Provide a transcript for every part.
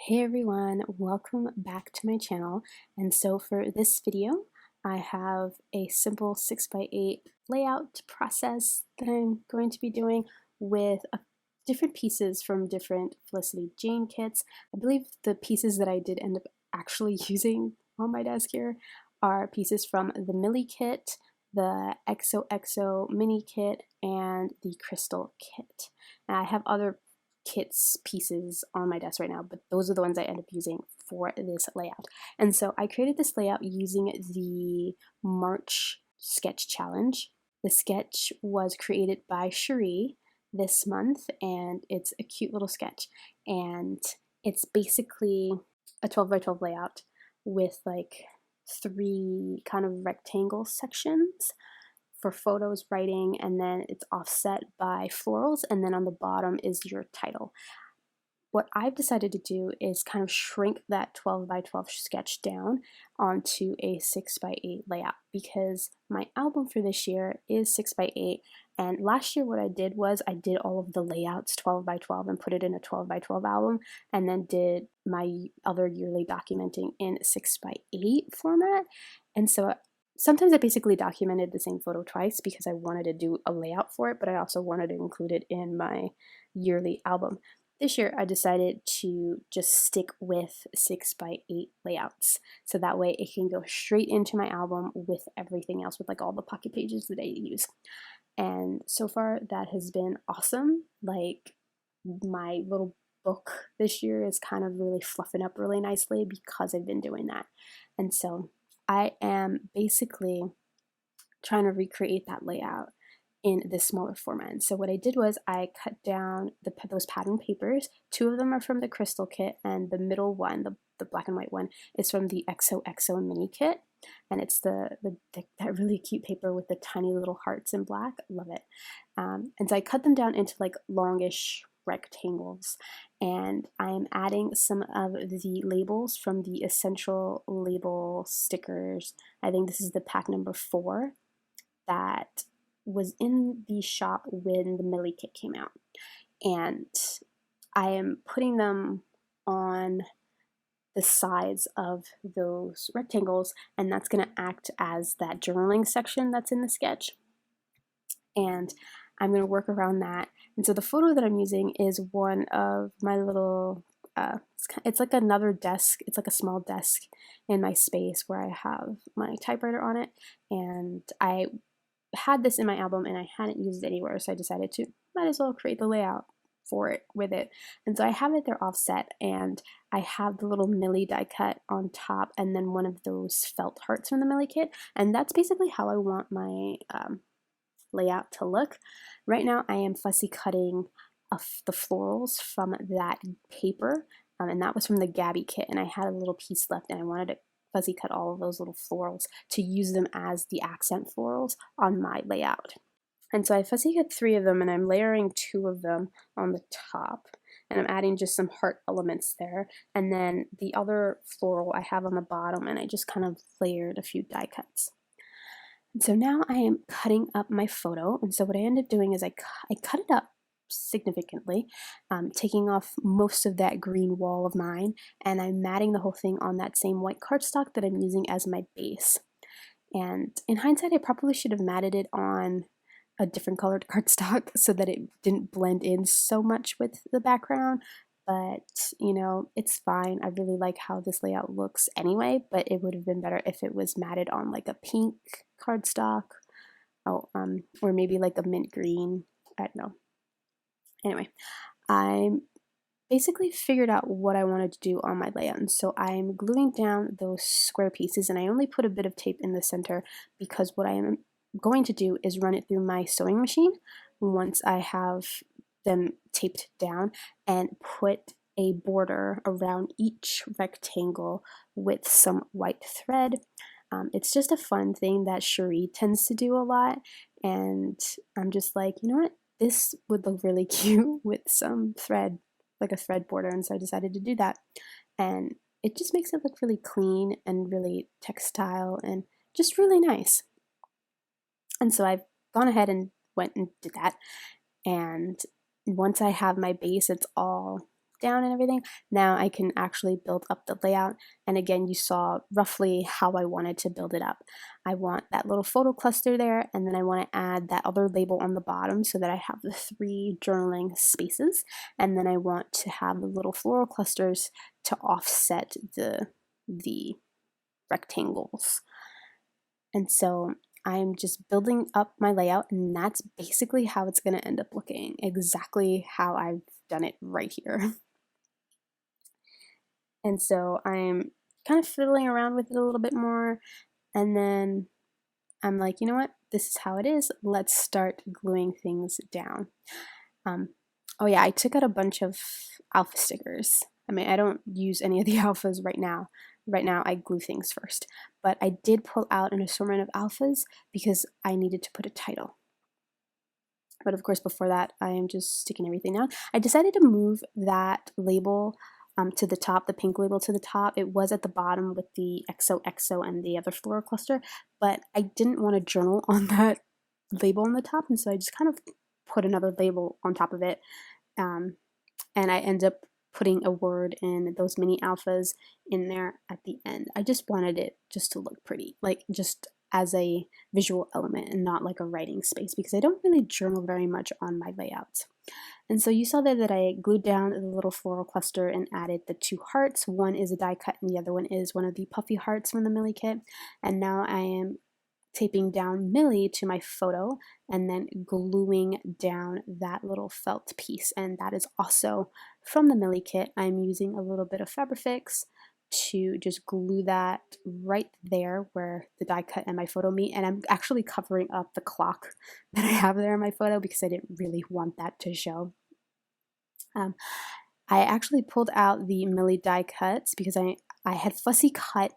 Hey everyone, welcome back to my channel. And so for this video, I have a simple 6x8 layout process that I'm going to be doing with different pieces from different Felicity Jane kits. I believe the pieces that I did end up actually using on my desk here are pieces from the Millie kit, the XOXO mini kit, and the Crystal kit. And I have other kits pieces on my desk right now, but those are the ones I end up using for this layout. And so I created this layout using the March sketch challenge. The sketch was created by Cherie this month, and it's a cute little sketch. And it's basically a 12 by 12 layout with like 3 kind of rectangle sections for photos, writing, and then it's offset by florals, and then on the bottom is your title. What I've decided to do is kind of shrink that 12 by 12 sketch down onto a 6 by 8 layout because my album for this year is 6 by 8, and last year what I did was I did all of the layouts 12 by 12 and put it in a 12 by 12 album, and then did my other yearly documenting in 6 by 8 format. And so sometimes I basically documented the same photo twice because I wanted to do a layout for it, but I also wanted to include it in my yearly album. This year I decided to just stick with 6 by 8 layouts, so that way it can go straight into my album with everything else, with like all the pocket pages that I use. And so far that has been awesome. Like, my little book this year is kind of really fluffing up really nicely because I've been doing that. And so I am basically trying to recreate that layout in this smaller format. And so what I did was I cut down those pattern papers. 2 of them are from the Crystal kit, and the middle one, the black and white one, is from the XOXO mini kit. And it's that really cute paper with the tiny little hearts in black. Love it. And so I cut them down into like longish rectangles, and I am adding some of the labels from the Essential Label stickers. I think this is the pack number 4 that was in the shop when the Millie kit came out, and I am putting them on the sides of those rectangles, and that's going to act as that journaling section that's in the sketch, and I'm going to work around that. And so the photo that I'm using is one of my little it's like another desk. It's like a small desk in my space where I have my typewriter on it, and I had this in my album and I hadn't used it anywhere, so I decided to might as well create the layout for it with it. And so I have it there offset, and I have the little Millie die cut on top, and then one of those felt hearts from the Millie kit, and that's basically how I want my layout to look. Right now I am fussy cutting the florals from that paper, and that was from the Gabby kit, and I had a little piece left and I wanted to fuzzy cut all of those little florals to use them as the accent florals on my layout. And so I fussy cut 3 of them, and I'm layering 2 of them on the top, and I'm adding just some heart elements there, and then the other floral I have on the bottom, and I just kind of layered a few die cuts. And so now I am cutting up my photo, and so what I end up doing is I cut it up significantly, taking off most of that green wall of mine, and I'm matting the whole thing on that same white cardstock that I'm using as my base. And in hindsight, I probably should have matted it on a different colored cardstock so that it didn't blend in so much with the background, but you know, it's fine. I really like how this layout looks anyway, but it would have been better if it was matted on like a pink cardstock, or maybe like a mint green. I don't know. Anyway, I basically figured out what I wanted to do on my layout, and so I'm gluing down those square pieces, and I only put a bit of tape in the center because what I am going to do is run it through my sewing machine once I have them taped down, and put a border around each rectangle with some white thread. It's just a fun thing that Cherie tends to do a lot, and I'm just like, you know what? This would look really cute with some thread, like a thread border, and so I decided to do that. And it just makes it look really clean and really textile and just really nice. And so I've gone ahead and went and did that. And once I have my base, it's all down and everything, now I can actually build up the layout. And again, you saw roughly how I wanted to build it up. I want that little photo cluster there, and then I want to add that other label on the bottom so that I have the 3 journaling spaces. And then I want to have the little floral clusters to offset the rectangles. And so I'm just building up my layout, and that's basically how it's going to end up looking, exactly how I've done it right here. And so I'm kind of fiddling around with it a little bit more, and then I'm like, you know what, this is how it is, let's start gluing things down. Oh yeah, I took out a bunch of alpha stickers. I mean, I don't use any of the alphas right now. Right now I glue things first, but I did pull out an assortment of alphas because I needed to put a title. But of course, before that, I am just sticking everything down. I decided to move that label to the top, the pink label to the top. It was at the bottom with the XOXO and the other floral cluster, but I didn't want to journal on that label on the top, and so I just kind of put another label on top of it. And I end up putting a word in those mini alphas in there at the end. I just wanted it just to look pretty, like just as a visual element and not like a writing space, because I don't really journal very much on my layouts. And so you saw there that I glued down the little floral cluster and added the 2 hearts. One is a die cut and the other one is one of the puffy hearts from the Millie kit. And now I am taping down Millie to my photo and then gluing down that little felt piece, and that is also from the Millie kit. I'm using a little bit of Fabrifix to just glue that right there where the die cut and my photo meet, and I'm actually covering up the clock that I have there in my photo because I didn't really want that to show. I actually pulled out the Millie die cuts because I had fussy cut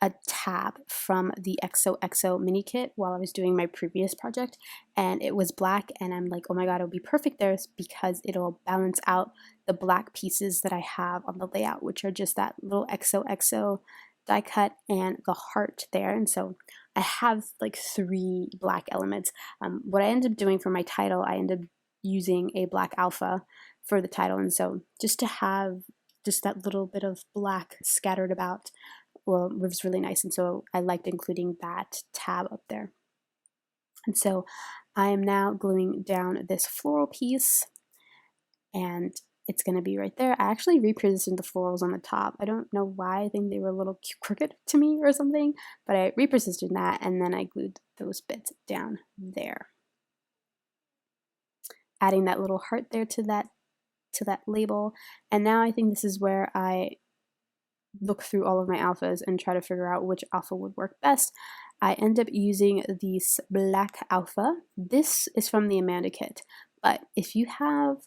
a tab from the XOXO mini kit while I was doing my previous project, and it was black, and I'm like, oh my god, it'll be perfect there because it'll balance out the black pieces that I have on the layout, which are just that little XOXO die cut and the heart there. And so I have like 3 black elements. What I ended up doing for my title, I ended up using a black alpha for the title, and so just to have just that little bit of black scattered about, well, it was really nice, and so I liked including that tab up there. And so I am now gluing down this floral piece, and it's going to be right there. I actually repositioned the florals on the top. I don't know why, I think they were a little crooked to me or something, but I repositioned that, and then I glued those bits down there. Adding that little heart there to that label, and now I think this is where I look through all of my alphas and try to figure out which alpha would work best. I end up using this black alpha. This is from the Amanda kit, but if you have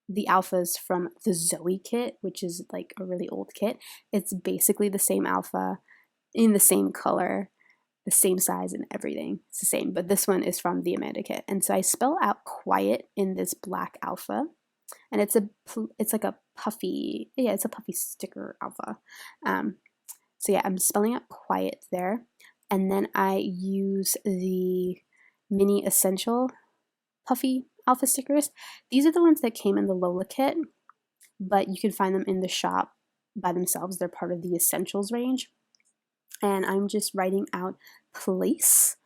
the alphas from the Zoe kit, which is like a really old kit, it's basically the same alpha in the same color, the same size and everything. It's the same, but this one is from the Amanda kit. And so I spell out quiet in this black alpha, and it's like a puffy, yeah, it's a puffy sticker alpha. So yeah, I'm spelling out quiet there, and then I use the mini essential puffy alpha stickers. These are the ones that came in the Lola kit, but you can find them in the shop by themselves. They're part of the essentials range, and I'm just writing out place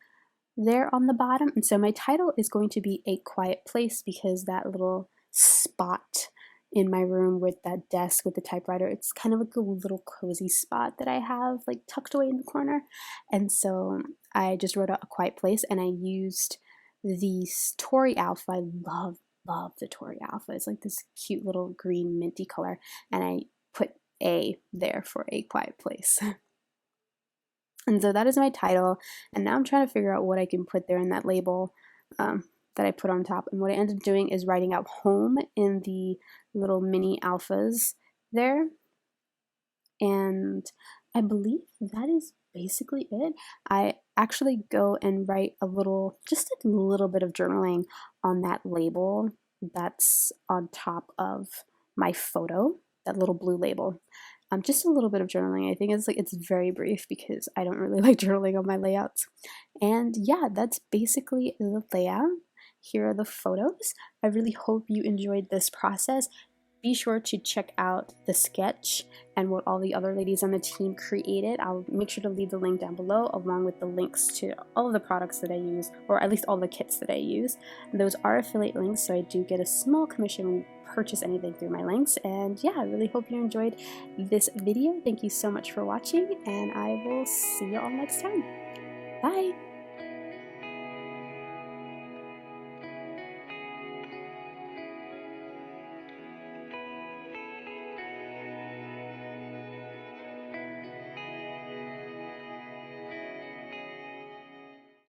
there on the bottom. And so my title is going to be A Quiet Place, because that little spot in my room with that desk with the typewriter, it's kind of like a little cozy spot that I have like tucked away in the corner. And so I just wrote out A Quiet Place, and I used the Tori Alpha. I love the Tori Alpha. It's like this cute little green minty color, and I put A there for A Quiet Place. And so that is my title, and now I'm trying to figure out what I can put there in that label that I put on top. And what I ended up doing is writing out home in the little mini alphas there. And I believe that is basically it. I actually go and write just a little bit of journaling on that label that's on top of my photo, that little blue label. Just a little bit of journaling. I think it's very brief because I don't really like journaling on my layouts. And yeah, that's basically the layout. Here are the photos. I really hope you enjoyed this process. be sure to check out the sketch and what all the other ladies on the team created. I'll make sure to leave the link down below along with the links to all of the products that I use, or at least all the kits that I use. Those are affiliate links, so I do get a small commission when you purchase anything through my links. And yeah, I really hope you enjoyed this video. Thank you so much for watching, and I will see you all next time. Bye!